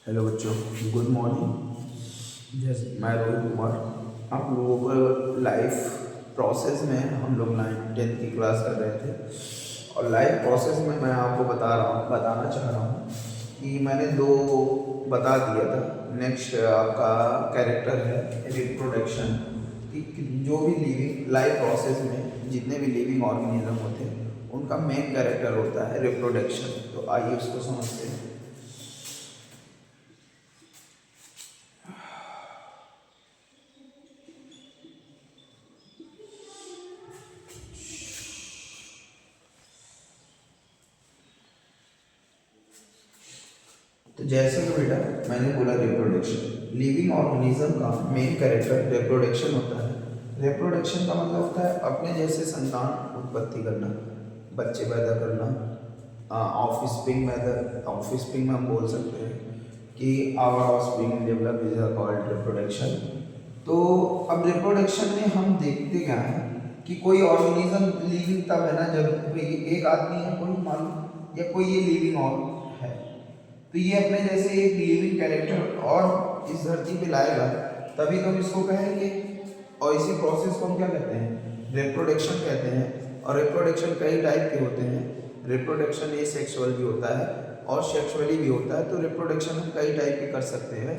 Hello बच्चों, good morning. जैसे मैं रोहित कुमार आप लोगों को लाइफ प्रोसेस में हम लोग 9th 10th की क्लास कर रहे थे और लाइफ प्रोसेस में मैं आपको बताना चाह रहा हूँ कि मैंने दो बता दिया था। नेक्स्ट आपका कैरेक्टर है रिप्रोडक्शन कि जो भी लिविंग लाइफ प्रोसेस में जितने भी लिविंग ऑर्गेनिज्म होते हैं उनका मेन कैरेक्टर होता है रिप्रोडक्शन। तो आइए उसको समझते हैं। तो जैसे कि बेटा मैंने बोला रिप्रोडक्शन लिविंग ऑर्गेनिज्म का मेन कैरेक्टर रिप्रोडक्शन होता है। रिप्रोडक्शन का मतलब होता है अपने जैसे संतान उत्पत्ति करना, बच्चे पैदा करना। ऑफस्प्रिंग में हम बोल सकते हैं कि our offspring develop is called reproduction. तो अब रिप्रोडक्शन में हम देखते क्या है कि कोई ऑर्गेनिज्म लिविंग तब है ना जब कोई एक आदमी है, कोई मान लो, या कोई ये लिविंग और है, तो ये अपने जैसे एक लिविंग कैरेक्टर और इस धरती पे लाएगा तभी तो हम इसको कहेंगे। और इसी प्रोसेस को हम क्या कहते हैं, रिप्रोडक्शन कहते हैं। और रिप्रोडक्शन कई टाइप के होते हैं। रिप्रोडक्शन ए सेक्सुअल भी होता है और सेक्सुअली भी होता है। तो रिप्रोडक्शन हम कई टाइप के कर सकते हैं।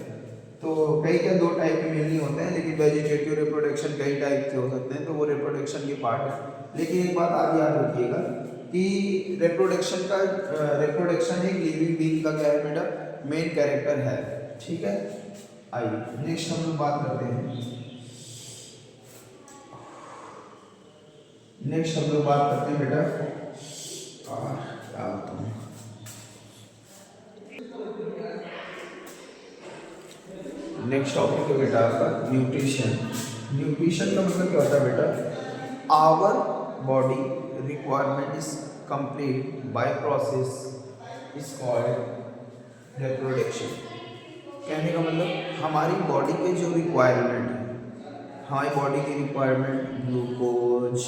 तो कई क्या दो टाइप के मेनली होते हैं, लेकिन वेजिटेटिव रिप्रोडक्शन कई टाइप के हो सकते हैं, तो वो रिप्रोडक्शन के पार्ट है। लेकिन एक बात आप याद रखिएगा कि रिप्रोडक्शन एक लिविंग बीइंग का क्या है बेटा, मेन कैरेक्टर है। ठीक है, आइए नेक्स्ट हम लोग बात करते हैं। नेक्स्ट हम लोग बात करते हैं बेटा, क्या बताऊँ, नेक्स्ट टॉपिक है बेटा आपका न्यूट्रिशन। न्यूट्रिशन का मतलब क्या होता है बेटा, our body requirement is complete by process is called reproduction. कहने का मतलब हमारी बॉडी के जो रिक्वायरमेंट है, हमारी बॉडी की requirement glucose,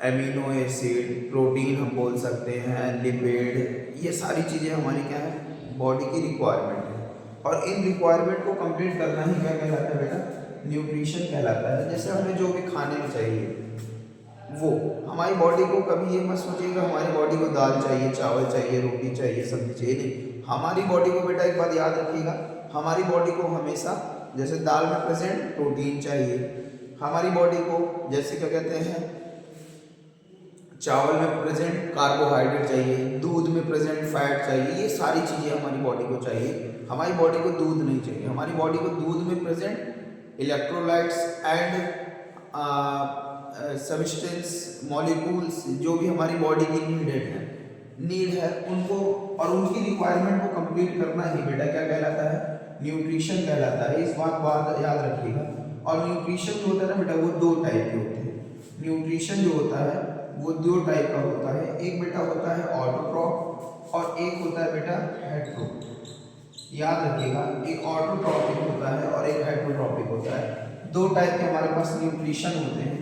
amino acid, protein हम बोल सकते हैं, लिपिड, ये सारी चीज़ें हमारी क्या है, बॉडी की रिक्वायरमेंट है। और इन रिक्वायरमेंट को कंप्लीट करना ही क्या कहलाता है बेटा, न्यूट्रिशन कहलाता है। जैसे हमें जो भी खाने में चाहिए वो हमारी बॉडी को, कभी ये मत सोचिएगा हमारी बॉडी को दाल चाहिए, चावल चाहिए, रोटी चाहिए, सब्जी चाहिए, नहीं। हमारी बॉडी को बेटा एक बात याद रखिएगा, हमारी बॉडी को हमेशा जैसे दाल में प्रेजेंट प्रोटीन चाहिए, हमारी बॉडी को जैसे क्या कहते हैं चावल में प्रेजेंट कार्बोहाइड्रेट चाहिए, दूध में प्रेजेंट फैट चाहिए, ये सारी चीज़ें हमारी बॉडी को चाहिए। हमारी बॉडी को दूध नहीं चाहिए, हमारी बॉडी को दूध में present electrolytes and substance molecules जो भी हमारी बॉडी की नीड है उनको और उनकी रिक्वायरमेंट को कंप्लीट करना ही बेटा क्या कहलाता है, न्यूट्रिशन कहलाता है। इस बात याद रखिएगा। और न्यूट्रिशन जो होता है ना बेटा वो दो टाइप के होते हैं। न्यूट्रिशन जो होता है वो दो टाइप का होता है, एक बेटा होता है ऑटोट्रॉप और एक होता है बेटा हेट्रोप। याद रखिएगा, एक ऑटोट्रॉपिक होता है और एक हेट्रोट्रॉपिक होता है। दो टाइप के हमारे पास न्यूट्रिशन होते हैं।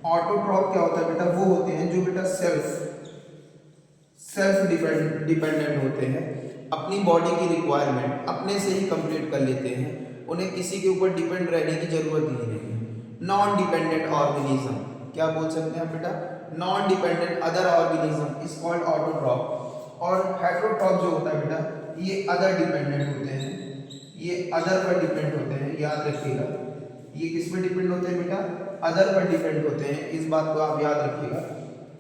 ऑटोट्रॉप क्या होता है बेटा, वो होते हैं जो बेटा सेल्फ डिपेंडेंट होते हैं, अपनी बॉडी की रिक्वायरमेंट अपने से ही कंप्लीट कर लेते हैं, उन्हें किसी के ऊपर डिपेंड रहने की जरूरत ही नहीं है। नॉन डिपेंडेंट ऑर्गेनिज्म क्या बोल सकते हैं बेटा, non dependent other organism is called autotroph. और हेट्रोट्रॉप जो होता है बेटा ये अदर डिपेंडेंट होते हैं, ये अदर पर डिपेंड होते हैं। याद रखिएगा ये किस पर डिपेंड होते हैं बेटा, अदर पर डिपेंड होते हैं, इस बात को आप याद रखिएगा।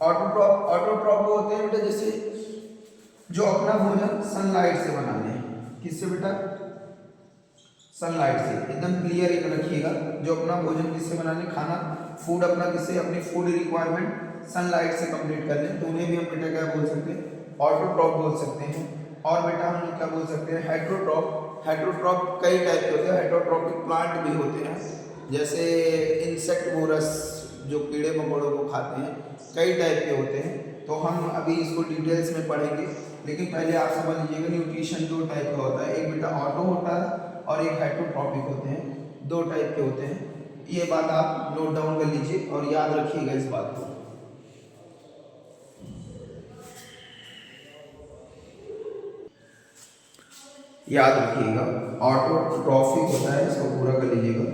ऑटोट्रॉप वो होते हैं बेटा जैसे जो अपना भोजन सनलाइट से बनाते हैं। किससे बेटा, सनलाइट से। एकदम क्लियर एक रखिएगा, जो अपना भोजन किससे बनाने, खाना फूड अपना किससे, अपनी फूड रिक्वायरमेंट सनलाइट से कंप्लीट कर लें, तो उन्हें भी हम बेटा क्या बोल सकते हैं, ऑटोट्रॉप बोल सकते हैं। और बेटा हम क्या बोल सकते हैं, हेट्रोट्रॉप। हेट्रोट्रॉप कई टाइप के होते हैं, हेट्रोट्रॉपिक प्लांट भी होते हैं, जैसे इंसेक्टिवोरस जो कीड़े मकोड़ों को खाते हैं, कई टाइप के होते हैं। तो हम अभी इसको डिटेल्स में पढ़ेंगे, लेकिन पहले आप समझ लीजिएगा न्यूट्रिशन दो टाइप का होता है, एक बेटा ऑटो होता है और एक हेट्रोट्रॉपिक होते हैं, दो टाइप के होते हैं। ये बात आप नोट डाउन कर लीजिए और याद रखिएगा इस बात को। याद रखिएगा, ऑटोट्रॉफिक होता है, इसको पूरा कर लीजिएगा,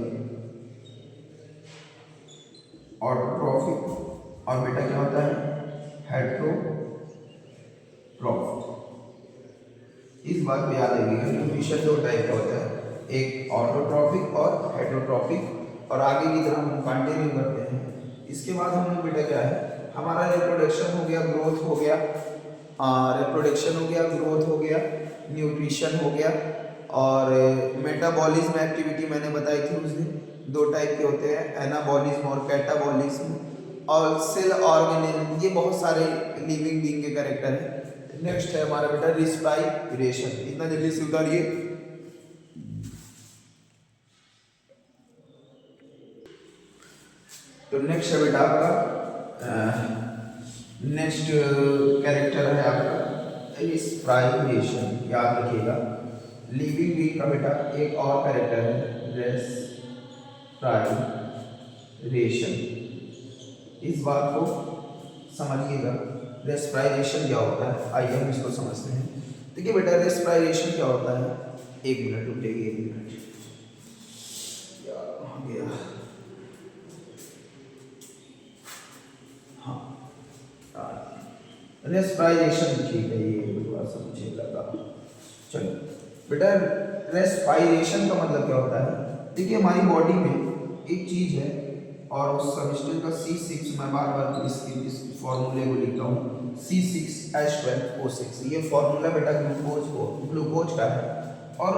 ऑटोट्रॉफिक, और बेटा क्या होता है, हेट्रोट्रॉफिक। इस बात को याद रखिएगा, न्यूट्रिशन दो टाइप का होता है, एक ऑटोट्रॉफिक और हेट्रोट्रॉफिक, और आगे की तरफ हम कंटिन्यू करते हैं। इसके बाद हम लोग बेटा क्या है, हमारा रिप्रोडक्शन हो गया, ग्रोथ हो गया, रिप्रोडक्शन हो गया, ग्रोथ हो गया, न्यूट्रिशन हो गया, और मेटाबॉलिज्म एक्टिविटी मैंने बताई थी उस दिन, दो टाइप के होते हैं, एनाबॉलिज्म और कैटाबॉलिज्म, और सेल ऑर्गेनेल, ये बहुत सारे लिविंग बीइंग के कैरेक्टर हैं। नेक्स्ट है हमारा बेटा रिस्पायरेशन, इतना जल्दी से उतारिए। तो नेक्स्ट है बेटा आपका, नेक्स्ट कैरेक्टर है आपका रिस्पायरेशन, याद रखिएगा, लिविंग बीइंग का बेटा एक और कैरेक्टर है रेस्पायरेशन। इस बात को समझिएगा, रेस्पायरेशन क्या होता है, आइए हम इसको समझते हैं। देखिए बेटा, रेस्पायरेशन क्या होता है, एक मिनट रुकिए, एक मिनट, कहाँ गया, हाँ, रेस्पायरेशन, ठीक है, ये थोड़ा सा मुझे लगा, चलो बेटा, रेस्पायरेशन का मतलब क्या होता है, देखिए हमारी बॉडी में एक चीज है, और उस सबस्टेंस का C6, मैं बार बार इस फॉर्मूले को लिखता हूँ, C6H12O6, ये फॉर्मूला बेटा ग्लूकोज का है। और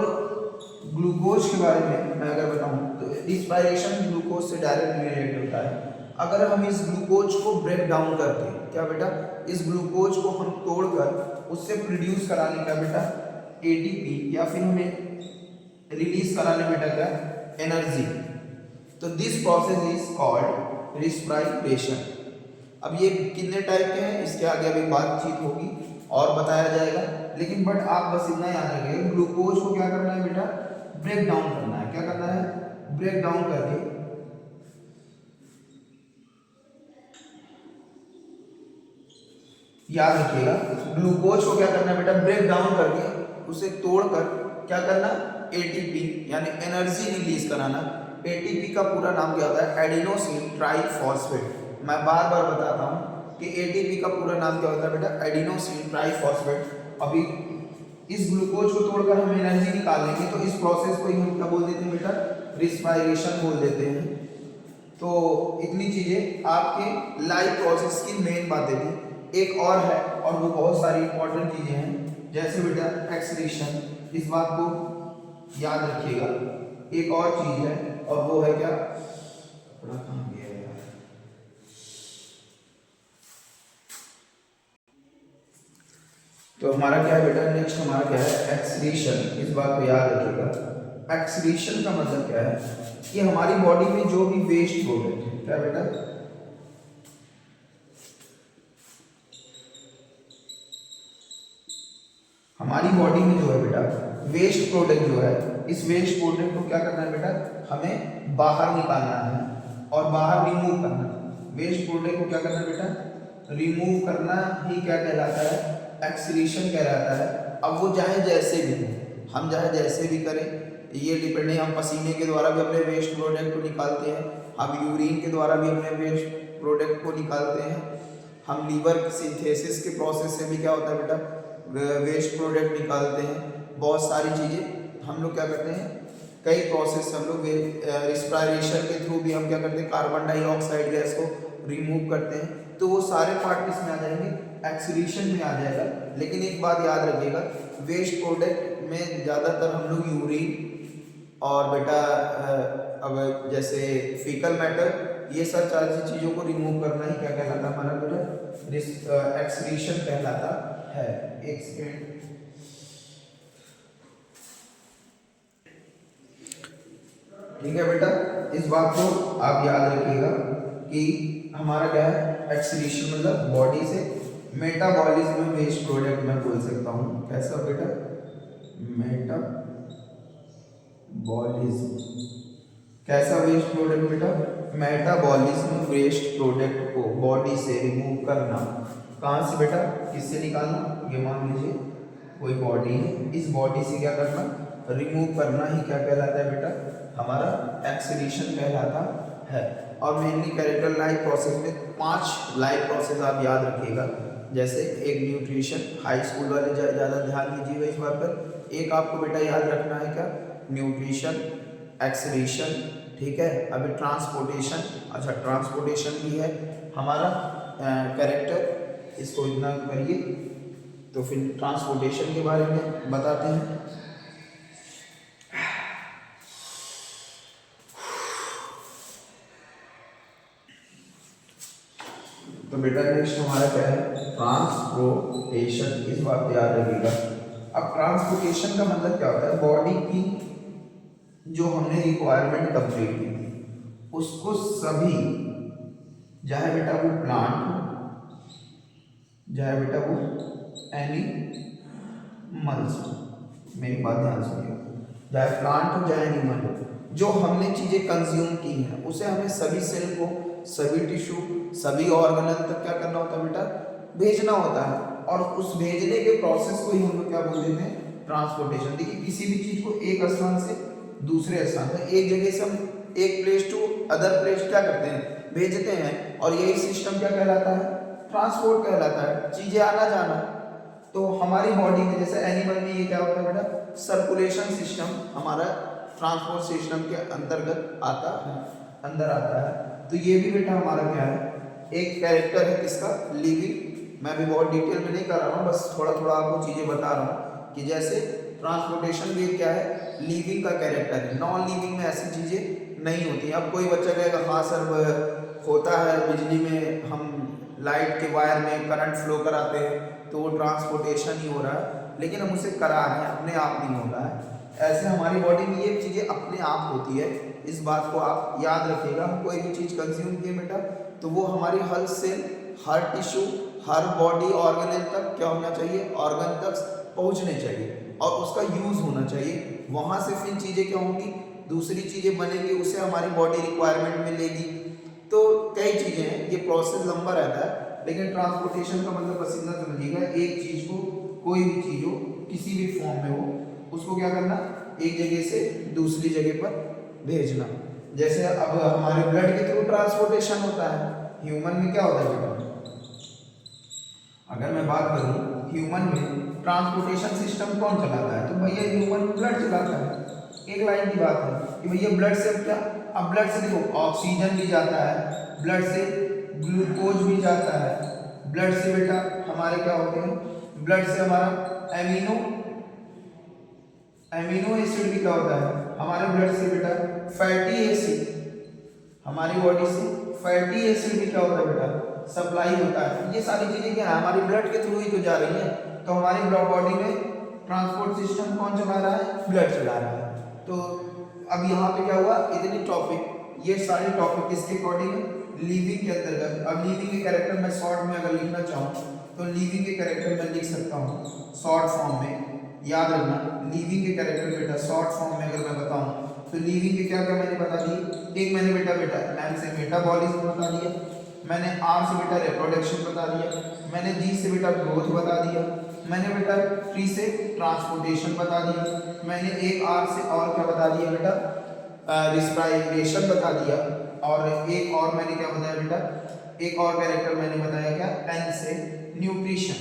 ग्लूकोज के बारे में मैं अगर बताऊँ तो रिस्पायरेशन ग्लूकोज से डायरेक्ट रिलेटेड होता है। अगर हम इस ग्लूकोज को ब्रेक डाउन करके, क्या बेटा, इस ग्लूकोज को हम तोड़कर उससे प्रोड्यूस कराने का बेटा ATP, या फिर हमें रिलीज कराने बेटा क्या, एनर्जी, तो this process is called respiration. अब ये कितने टाइप के हैं, इसके आगे अभी बातचीत होगी और बताया जाएगा, लेकिन बट आप बस इतना याद रखिएगा, ग्लूकोज को क्या करना है बेटा, ब्रेक डाउन करना है, क्या करना है, ब्रेक डाउन करके याद रखिएगा, ग्लूकोज को क्या करना है बेटा, ब्रेक डाउन करके उसे तोड़कर क्या करना, ATP यानी एनर्जी रिलीज कराना। ATP का पूरा नाम क्या होता है, एडिनोसिन ट्राइफॉस्फेट। मैं बार बार बताता हूँ कि ATP का पूरा नाम क्या होता है बेटा, एडिनोसिन ट्राइफॉस्फेट। अभी इस ग्लूकोज को तोड़कर हम एनर्जी निकालेंगे, तो इस प्रोसेस को ही हम क्या बोल देते हैं बेटा, रिस्पायरेशन बोल देते हैं। तो इतनी चीजें आपके लाइफ प्रोसेस की मेन बातें थी। एक और है, और वो बहुत सारी इंपॉर्टेंट चीजें हैं, जैसे बेटा एक्सक्रीशन, इस बात को याद रखिएगा, एक और चीज है, और वो है क्या, कपड़ा कहाँ गया यार, तो हमारा क्या है बेटा, नेक्स्ट हमारा क्या है, एक्सक्रीशन। इस बात को याद रखिएगा, एक्सक्रीशन का मतलब क्या है, कि हमारी बॉडी में जो भी वेस्ट प्रोडक्ट है, क्या बेटा, हमारी बॉडी में जो है बेटा वेस्ट प्रोडक्ट जो है, इस वेस्ट प्रोडक्ट को क्या करना है बेटा, हमें बाहर निकालना है और बाहर रिमूव करना है। वेस्ट प्रोडक्ट को क्या करना है बेटा, रिमूव करना ही क्या कहलाता है, एक्सक्रीशन कहलाता है। अब वो चाहे जैसे भी हो, हम चाहे जैसे भी करें, ये डिपेंड है, हम पसीने के द्वारा भी अपने वेस्ट प्रोडक्ट को निकालते हैं, हम यूरिन के द्वारा भी अपने वेस्ट प्रोडक्ट को निकालते हैं, हम लीवर सिंथेसिस के प्रोसेस से भी क्या होता है बेटा, वेस्ट प्रोडक्ट निकालते हैं। बहुत सारी चीज़ें हम लोग क्या करते हैं, कई प्रोसेस हम लोग रिस्पायरेशन के थ्रू भी हम क्या करते हैं, कार्बन डाइऑक्साइड गैस को रिमूव करते हैं। तो वो सारे पार्ट किस में आ जाएंगे, एक्सक्रीशन में आ जाएगा। लेकिन एक बात याद रखिएगा, वेस्ट प्रोडक्ट में ज़्यादातर हम लोग यूरिन और बेटा अब जैसे फीकल मैटर, ये सब सारी चीज़ों को रिमूव करना ही क्या कहलाता है, हमारा बेटा एक्सक्रीशन कहलाता है। एक सेकेंड, ठीक है बेटा, इस बात को आप याद रखिएगा कि हमारा क्या है, एक्सक्रीशन मतलब बॉडी से। मेटाबॉलिज्म में वेस्ट प्रोडक्ट मैं बोल सकता हूँ, कैसा बेटा, मेटाबॉलिज्म कैसा वेस्ट प्रोडक्ट बेटा, मेटाबॉलिज्म वेस्ट प्रोडक्ट को बॉडी से रिमूव करना। कहाँ से बेटा, किससे निकालना, ये मान लीजिए कोई बॉडी है, इस बॉडी से क्या करना, रिमूव करना ही क्या कहलाता है बेटा, हमारा एक्सीडेशन कहलाता है। और मेनली कैरेक्टर लाइफ प्रोसेस में 5 लाइफ प्रोसेस आप याद रखिएगा। जैसे एक न्यूट्रिशन, हाई स्कूल वाले ज़्यादा ध्यान दीजिएगा इस बात पर। एक आपको बेटा याद रखना है क्या, न्यूट्रिशन, एक्सीडेशन, ठीक है। अभी ट्रांसपोर्टेशन, अच्छा ट्रांसपोर्टेशन भी है हमारा कैरेक्टर, इसको इतना करिए। तो फिर ट्रांसपोर्टेशन के बारे में बताते हैं। तो बेटा नेक्स्ट हमारा क्या है, ट्रांसपोर्टेशन, इस बात को याद रखिएगा। अब ट्रांसपोर्टेशन का मतलब क्या होता है, बॉडी की जो हमने रिक्वायरमेंट कंप्लीट की थी उसको सभी, चाहे बेटा वो प्लांट हो, चाहे बेटा वो एनिमल्स हो, मेरी बात ध्यान सुनिए, चाहे प्लांट हो चाहे एनिमल हो, जो हमने चीज़ें कंज्यूम की हैं उसे हमें सभी सेल को, सभी टिश्यू, सभी ऑर्गेनल तक क्या करना होता है बेटा, भेजना होता है। और उस भेजने के प्रोसेस को ही हम लोग क्या बोल देते हैं, ट्रांसपोर्टेशन। देखिए किसी भी चीज़ को एक स्थान से दूसरे स्थान पर, एक जगह से हम एक प्लेस टू अदर प्लेस क्या करते हैं, भेजते हैं। और यही सिस्टम क्या कहलाता है, ट्रांसपोर्ट कहलाता है, चीज़ें आना जाना। तो हमारी बॉडी में जैसे एनिमल में ये क्या होता है बेटा, सर्कुलेशन सिस्टम हमारा ट्रांसपोर्ट सिस्टम के अंतर्गत आता है, अंदर आता है। तो ये भी बेटा हमारा क्या है, एक कैरेक्टर है किसका, लिविंग। मैं भी बहुत डिटेल में नहीं कर रहा हूँ, बस थोड़ा थोड़ा आपको चीज़ें बता रहा हूँ कि जैसे ट्रांसपोर्टेशन भी क्या है, लिविंग का कैरेक्टर है। नॉन लिविंग में ऐसी चीज़ें नहीं होती। अब कोई बच्चा कहेगा हाँ सर होता है, बिजली में हम लाइट के वायर में करंट फ्लो कराते हैं तो वो ट्रांसपोर्टेशन ही हो रहा है, लेकिन हम उसे करा रहे हैं, अपने आप नहीं हो रहा है। ऐसे हमारी बॉडी में ये चीज़ें अपने आप होती है, इस बात को आप याद रखिएगा। हम कोई भी चीज़ कंज्यूम किए बेटा तो वो हमारी हर सेल, हर टिश्यू, हर बॉडी ऑर्गेनल तक क्या होना चाहिए, ऑर्गन तक पहुंचने चाहिए और उसका यूज़ होना चाहिए। वहाँ से फिर चीज़ें क्या होंगी, दूसरी चीज़ें बनेंगी, उसे हमारी बॉडी रिक्वायरमेंट में लेगी। तो कई चीज़ें हैं, ये प्रोसेस लंबा रहता है, लेकिन ट्रांसपोर्टेशन का मतलब बस इतना समझिएगा, एक चीज़ को, कोई भी चीज़ हो, किसी भी फॉर्म में हो, उसको क्या करना, एक जगह से दूसरी जगह पर भेजना। जैसे अब हमारे ब्लड के थ्रू ट्रांसपोर्टेशन होता है, ह्यूमन में क्या होता है बेटा, अगर मैं बात करूं ह्यूमन में ट्रांसपोर्टेशन सिस्टम कौन चलाता है, तो भैया ह्यूमन ब्लड चलाता है। एक लाइन की बात है कि भैया ब्लड से क्या, अब ब्लड से देखो ऑक्सीजन भी जाता है, ब्लड से ग्लूकोज भी जाता है, ब्लड से बेटा हमारे क्या होते हैं, ब्लड से हमारा एमिनो एसिड भी क्या होता है हमारे ब्लड से बेटा, फैटी एसिड, हमारी बॉडी से फैटी एसिड भी क्या होता है बेटा, सप्लाई होता है। ये सारी चीजें क्या है, हमारी ब्लड के थ्रू ही तो जा रही है। तो हमारी बॉडी में ट्रांसपोर्ट सिस्टम कौन चला रहा है, ब्लड चला रहा है। तो अब यहाँ पे क्या हुआ, इतनी टॉपिक, ये सारे टॉपिक किसके अकॉर्डिंग है, लिविंग के अंतर्गत। अब लिविंग के कैरेक्टर में शॉर्ट में अगर लिखना चाहूँ तो लिविंग के कैरेक्टर में लिख सकता हूँ शॉर्ट फॉर्म में। याद रखना लिविंग के कैरेक्टर बेटा शॉर्ट फॉर्म में अगर मैं बताऊँ तो लिविंग के क्या क्या मैंने बता दी। एक मैंने बेटा एम से मेटाबॉलिज्म बता दिया, मैंने आर से बेटा रिप्रोडक्शन बता दिया, मैंने जी से बेटा ग्रोथ बता दिया, मैंने बेटा टी से ट्रांसपोर्टेशन बता दिया, मैंने एक आर से और क्या बता दिया बेटा, रिस्पायरेशन बता दिया, और एक और मैंने क्या बताया बेटा, एक और कैरेक्टर मैंने बताया क्या, एन से न्यूट्रिशन।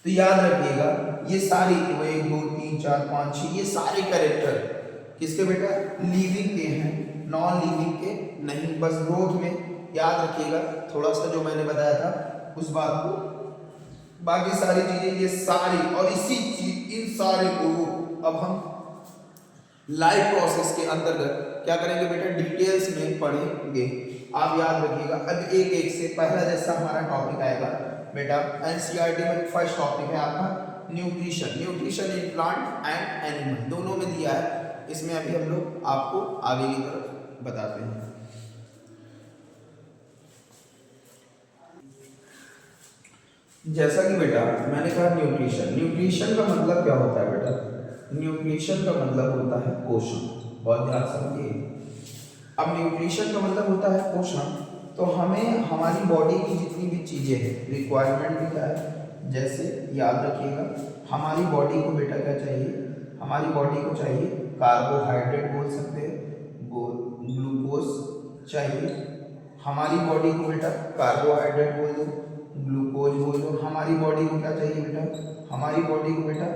तो याद रखिएगा ये सारी 1 2 3 4 5 6 ये सारे कैरेक्टर किसके बेटा, लिविंग के हैं, नॉन लिविंग के नहीं। बस ग्रोथ में याद रखिएगा थोड़ा सा जो मैंने बताया था उस बात को, बाकी सारी चीजें ये सारी और इसी चीज इन सारे को अब हम लाइफ प्रोसेस के अंतर्गत क्या करेंगे बेटा, डिटेल्स में पढ़ेंगे। आप याद रखिएगा अब एक एक से पहला जैसा हमारा टॉपिक आएगा बेटा, एनसीईआरटी में फर्स्ट टॉपिक है आपका nutrition. Nutrition in plant and animal दोनों में दिया है, इसमें अभी हम लोग आपको आगे की तरफ बताते हैं। जैसा कि बेटा मैंने कहा न्यूट्रिशन, न्यूट्रिशन का मतलब क्या होता है बेटा, न्यूट्रिशन का मतलब होता है पोषण। बहुत ध्यान समझिए, अब न्यूट्रिशन का मतलब होता है पोषण। तो हमें हमारी बॉडी की जितनी भी चीज़ें हैं, रिक्वायरमेंट भी क्या है, जैसे याद रखिएगा हमारी बॉडी को बेटा क्या चाहिए, हमारी बॉडी को चाहिए कार्बोहाइड्रेट बोल सकते हैं, ग्लूकोज चाहिए, हमारी बॉडी को बेटा कार्बोहाइड्रेट बोल दो, ग्लूकोज बोल दो। हमारी बॉडी को क्या चाहिए बेटा, हमारी बॉडी को बेटा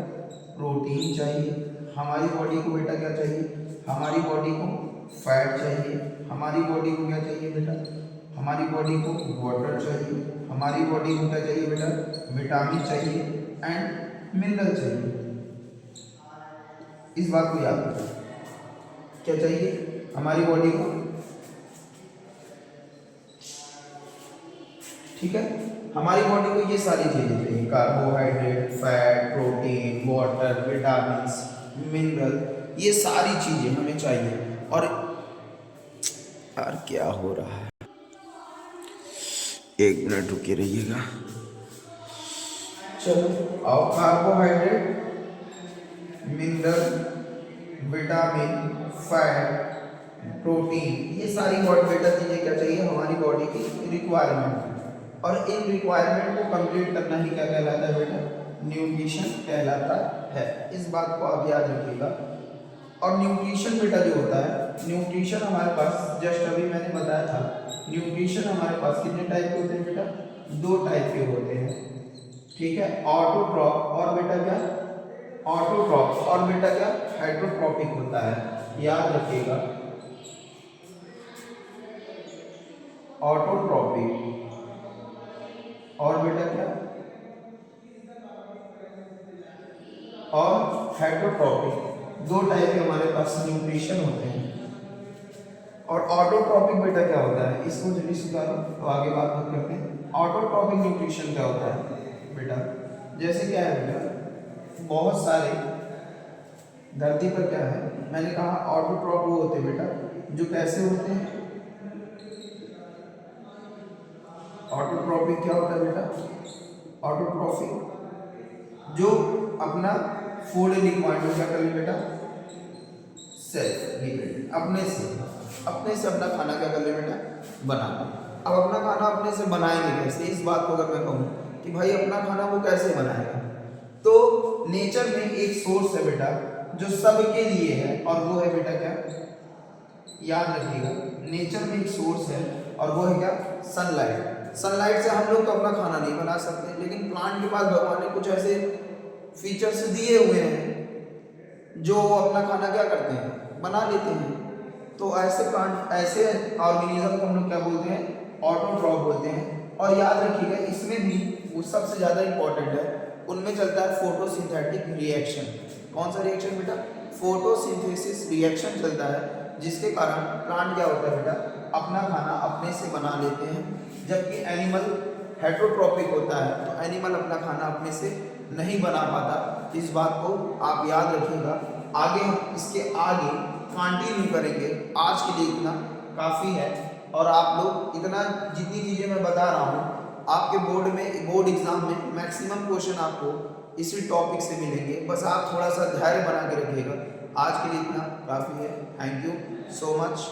प्रोटीन चाहिए, हमारी बॉडी को बेटा क्या चाहिए, हमारी बॉडी को फैट चाहिए, हमारी बॉडी को क्या चाहिए बेटा, हमारी बॉडी को वाटर चाहिए, हमारी बॉडी को क्या चाहिए बेटा, विटामिन चाहिए एंड मिनरल चाहिए। इस बात को याद रखो, क्या चाहिए हमारी बॉडी को, ठीक है। हमारी बॉडी को ये सारी चीजें चाहिए, carbohydrate, fat, protein, water, vitamin, mineral, ये सारी चीजें हमें चाहिए। और यार क्या हो रहा है, एक मिनट रुके रहिएगा। चलो आओ, carbohydrate, mineral, vitamin, fat, protein, ये सारी बॉडी बेटा चीजें क्या चाहिए हमारी बॉडी की रिक्वायरमेंट। और इन रिक्वायरमेंट को कंप्लीट करना ही क्या कहलाता है बेटा, न्यूट्रिशन कहलाता है। इस बात को आप याद रखिएगा। और न्यूट्रिशन बेटा जो होता है, न्यूट्रिशन हमारे पास जस्ट अभी मैंने बताया था, न्यूट्रिशन हमारे पास कितने टाइप के होते हैं बेटा, 2 टाइप के होते हैं, ठीक है। ऑटोट्रॉप और बेटा क्या, ऑटोट्रॉप और बेटा क्या हाइड्रोट्रॉपिक होता है, याद रखिएगा। ऑटोट्रॉपिक और बेटा क्या, और हाइड्रोट्रॉपिक, 2 टाइप के हमारे पास न्यूट्रिशन होते हैं। और ऑटोट्रॉपिक बेटा क्या होता है, इसको जल्दी सुधारो तो आगे बात करते हैं। ऑटोट्रॉपिक न्यूट्रिशन क्या होता है बेटा, जैसे क्या है बेटा, बहुत सारे धरती पर क्या है, मैंने कहा ऑटोट्रॉप वो होते हैं बेटा जो कैसे होते हैं, ऑटोट्रॉपिक क्या होता है बेटा, ऑटोट्रॉपिक जो अपना फूड रिक्वायरमेंट क्या कर ले बेटा, सेल्फ डिपेंडेंट, अपने से अपना खाना क्या कर ले बेटा, बना ले। अब अपना खाना अपने से बनाएंगे कैसे, इस बात को अगर मैं कहूँ कि भाई अपना खाना वो कैसे बनाएगा, तो नेचर में एक सोर्स है बेटा जो सबके लिए है, और वो है बेटा क्या, याद रखिएगा, नेचर में एक सोर्स है और वो है क्या, सनलाइट। सनलाइट से हम लोग तो अपना खाना नहीं बना सकते, लेकिन प्लांट के पास भगवान ने कुछ ऐसे फीचर्स दिए हुए हैं जो अपना खाना क्या करते हैं, बना लेते हैं। तो ऐसे प्लांट, ऐसे ऑर्गेनिज्म को हम लोग क्या बोलते हैं, ऑटोट्रॉप बोलते हैं। और याद रखिएगा इसमें भी वो सबसे ज़्यादा इंपॉर्टेंट है, उनमें चलता है फोटोसिंथेटिक रिएक्शन। कौन सा रिएक्शन बेटा, फोटोसिंथेसिस रिएक्शन चलता है, जिसके कारण प्लांट क्या होता है बेटा, अपना खाना अपने से बना लेते हैं। जबकि एनिमल हेटरोट्रॉपिक होता है, तो एनिमल अपना खाना अपने से नहीं बना पाता। इस बात को आप याद रखिएगा। आगे हम इसके आगे कंटिन्यू करेंगे, आज के लिए इतना काफ़ी है। और आप लोग इतना, जितनी चीज़ें मैं बता रहा हूँ, आपके बोर्ड में, बोर्ड एग्जाम में मैक्सिमम क्वेश्चन आपको इसी टॉपिक से मिलेंगे। बस आप थोड़ा सा धैर्य बना के रखिएगा। आज के लिए इतना काफ़ी है। Thank you so much.